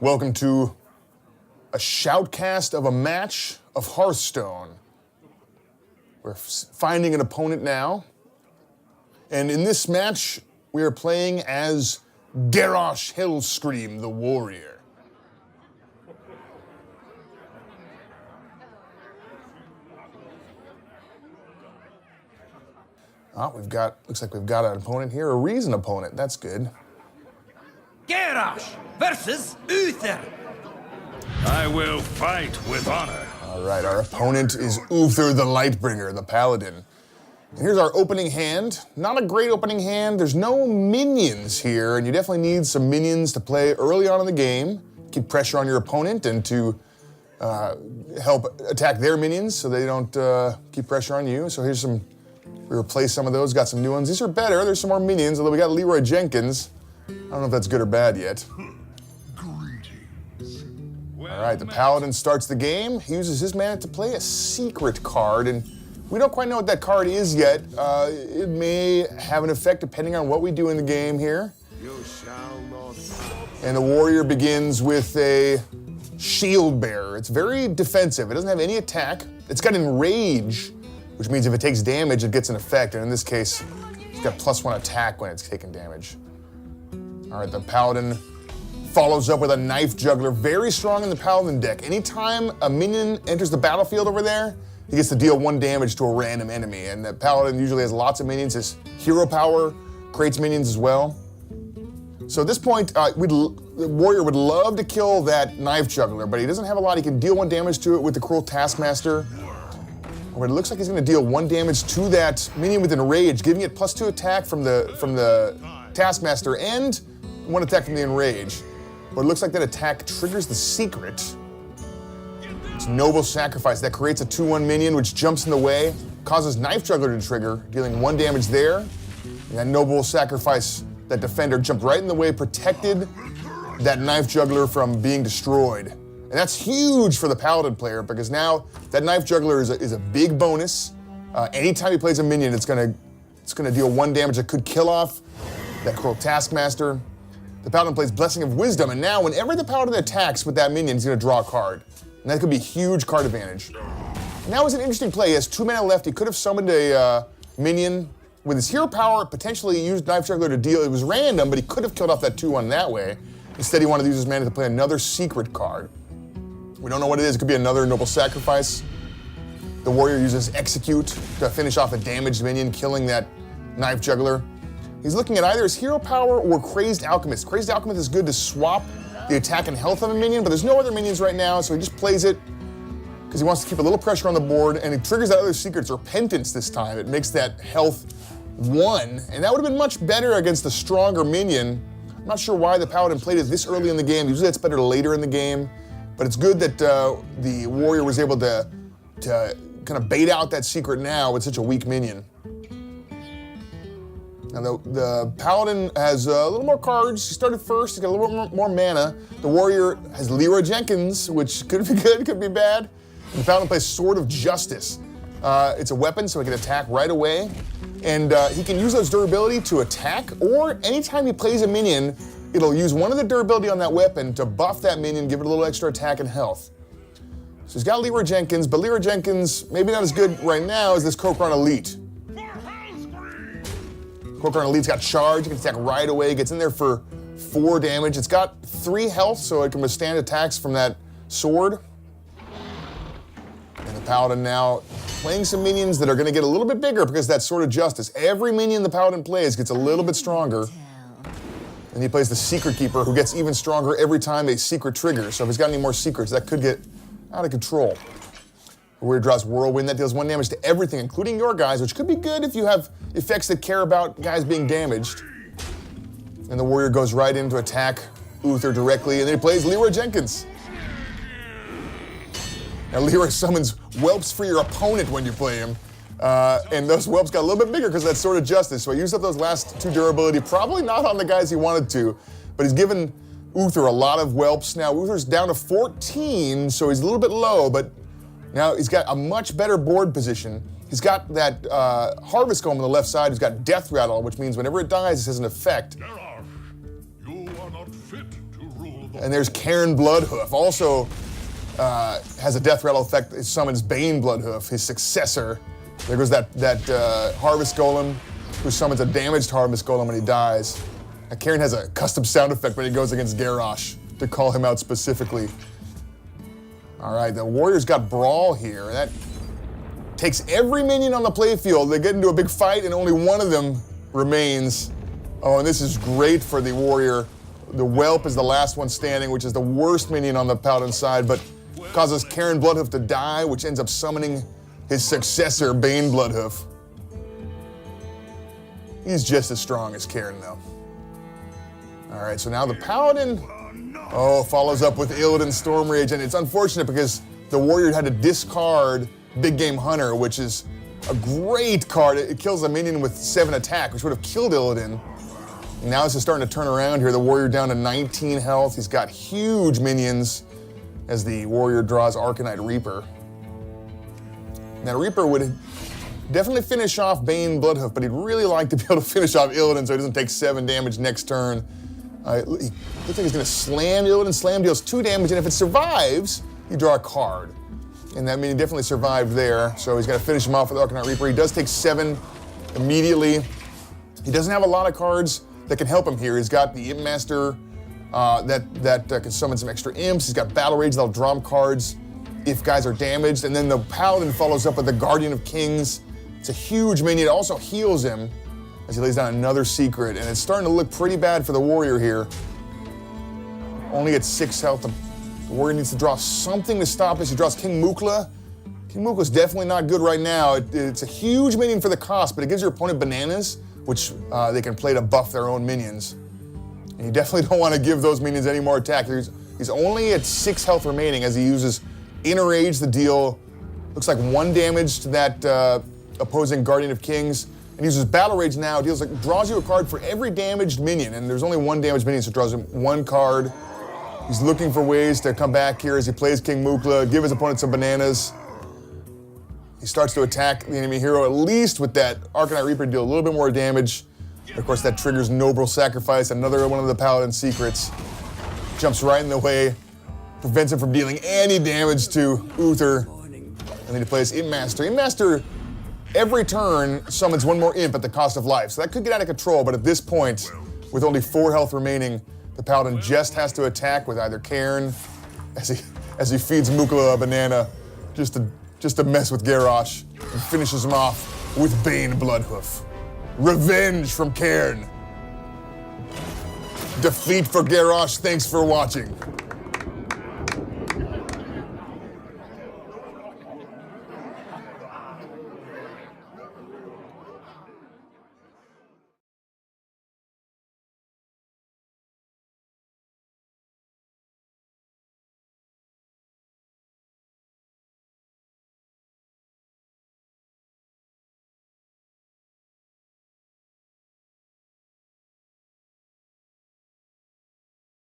Welcome to a shoutcast of a match of Hearthstone. We're finding an opponent now. And in this match, we are playing as Garrosh Hellscream, the Warrior. Looks like we've got an opponent here, a reason opponent. That's good. Garrosh versus Uther. I will fight with honor. All right, our opponent is Uther the Lightbringer, the Paladin. And here's our opening hand. Not a great opening hand. There's no minions here, and you definitely need some minions to play early on in the game. Keep pressure on your opponent and to help attack their minions so they don't keep pressure on you. So here's some, we replaced some of those, got some new ones. These are better, there's some more minions, although we got Leroy Jenkins. I don't know if that's good or bad yet. Greetings. All right, the Paladin starts the game. He uses his mana to play a secret card, and we don't quite know what that card is yet. It may have an effect depending on what we do in the game here. You shall not. And the Warrior begins with a Shield Bearer. It's very defensive. It doesn't have any attack. It's got Enrage, which means if it takes damage, it gets an effect. And in this case, it's got +1 attack when it's taking damage. All right, the Paladin follows up with a Knife Juggler. Very strong in the Paladin deck. Anytime a minion enters the battlefield over there, he gets to deal 1 damage to a random enemy. And the Paladin usually has lots of minions. His hero power creates minions as well. So at this point, the Warrior would love to kill that Knife Juggler, but he doesn't have a lot. He can deal 1 damage to it with the Cruel Taskmaster. But it looks like he's going to deal 1 damage to that minion with Enrage, giving it +2 attack from the Taskmaster and 1 attack from the Enrage. But it looks like that attack triggers the secret. It's Noble Sacrifice. That creates a 2/1 minion, which jumps in the way, causes Knife Juggler to trigger, dealing 1 damage there. And that Noble Sacrifice, that defender jumped right in the way, protected that Knife Juggler from being destroyed. And that's huge for the Paladin player, because now that Knife Juggler is a big bonus. Anytime he plays a minion, it's gonna deal 1 damage that could kill off that Cruel Taskmaster. The Paladin plays Blessing of Wisdom, and now whenever the Paladin attacks with that minion, he's gonna draw a card. And that could be a huge card advantage. And that was an interesting play. He has 2 mana left. He could have summoned a minion with his hero power, potentially used Knife Juggler to deal. It was random, but he could have killed off that 2/1 that way. Instead, he wanted to use his mana to play another secret card. We don't know what it is. It could be another Noble Sacrifice. The Warrior uses Execute to finish off a damaged minion, killing that Knife Juggler. He's looking at either his hero power or Crazed Alchemist. Crazed Alchemist is good to swap the attack and health of a minion, but there's no other minions right now, so he just plays it because he wants to keep a little pressure on the board, and it triggers that other secret's Repentance this time. It makes that health 1, and that would have been much better against the stronger minion. I'm not sure why the Paladin played it this early in the game. Usually it's better later in the game, but it's good that the Warrior was able to kind of bait out that secret now with such a weak minion. Now the Paladin has a little more cards. He started first, he's got a little bit more mana. The Warrior has Leroy Jenkins, which could be good, could be bad. And the Paladin plays Sword of Justice. It's a weapon, so he can attack right away. And he can use those durability to attack, or anytime he plays a minion, it'll use 1 of the durability on that weapon to buff that minion, give it a little extra attack and health. So he's got Leroy Jenkins, but Leroy Jenkins, maybe not as good right now as this Kokron Elite. Kokron Elite's got charge, it can attack right away, gets in there for 4 damage. It's got 3 health, so it can withstand attacks from that sword. And the Paladin now playing some minions that are gonna get a little bit bigger because that's Sword of Justice. Every minion the Paladin plays gets a little bit stronger. And he plays the Secret Keeper, who gets even stronger every time a secret triggers. So if he's got any more secrets, that could get out of control. The Warrior draws Whirlwind, that deals 1 damage to everything, including your guys, which could be good if you have effects that care about guys being damaged. And the Warrior goes right in to attack Uther directly, and then he plays Leroy Jenkins. Now Leroy summons Whelps for your opponent when you play him. And those Whelps got a little bit bigger because that's Sword of Justice. So he used up those last 2 durability, probably not on the guys he wanted to, but he's given Uther a lot of Whelps. Now Uther's down to 14, so he's a little bit low, but now he's got a much better board position. He's got that Harvest Golem on the left side. He's got Death Rattle, which means whenever it dies, it has an effect. Garrosh, you are not fit to rule And there's Cairn Bloodhoof. Also has a death rattle effect. It summons Bane Bloodhoof, his successor. There goes that Harvest Golem, who summons a damaged Harvest Golem when he dies. And Cairn has a custom sound effect when he goes against Garrosh to call him out specifically. All right, the Warriors got Brawl here. That takes every minion on the playfield. They get into a big fight, and only one of them remains. Oh, and this is great for the Warrior. The Whelp is the last one standing, which is the worst minion on the Paladin side, but causes Cairn Bloodhoof to die, which ends up summoning his successor, Bane Bloodhoof. He's just as strong as Cairn, though. All right, so now the Paladin, follows up with Illidan Stormrage, and it's unfortunate because the Warrior had to discard Big Game Hunter, which is a great card. It kills a minion with 7 attack, which would have killed Illidan. And now this is starting to turn around here. The Warrior down to 19 health. He's got huge minions as the Warrior draws Arcanite Reaper. Now, Reaper would definitely finish off Bane Bloodhoof, but he'd really like to be able to finish off Illidan so he doesn't take 7 damage next turn. He looks like he's going to slam Illidan. Slam deals 2 damage, and if it survives, you draw a card. And that means he definitely survived there, so he's going to finish him off with Arcanite Reaper. He does take 7 immediately. He doesn't have a lot of cards that can help him here. He's got the Imp Master that can summon some extra imps. He's got Battle Rage that'll draw him cards if guys are damaged. And then the Paladin follows up with the Guardian of Kings. It's a huge minion. It also heals him as he lays down another secret. And it's starting to look pretty bad for the Warrior here. Only at 6 health. The Warrior needs to draw something to stop this. He draws King Mukla. King Mukla's definitely not good right now. It's a huge minion for the cost, but it gives your opponent bananas, which they can play to buff their own minions. And you definitely don't want to give those minions any more attack. He's only at 6 health remaining as he uses Inner Rage to deal, looks like 1 damage to that opposing Guardian of Kings. And uses Battle Rage now, draws you a card for every damaged minion, and there's only 1 damaged minion, so it draws him 1 card. He's looking for ways to come back here as he plays King Mukla, give his opponent some bananas. He starts to attack the enemy hero, at least with that Arcanite Reaper to deal a little bit more damage. Of course, that triggers Noble Sacrifice, another one of the Paladin secrets. Jumps right in the way, prevents him from dealing any damage to Uther. And then he plays Imp Master. Imp Master, every turn, summons 1 more Imp at the cost of life. So that could get out of control, but at this point, with only 4 health remaining, the Paladin just has to attack with either Cairn, as he feeds Mukla a banana, just to mess with Garrosh, and finishes him off with Bane Bloodhoof. Revenge from Cairn. Defeat for Garrosh. Thanks for watching.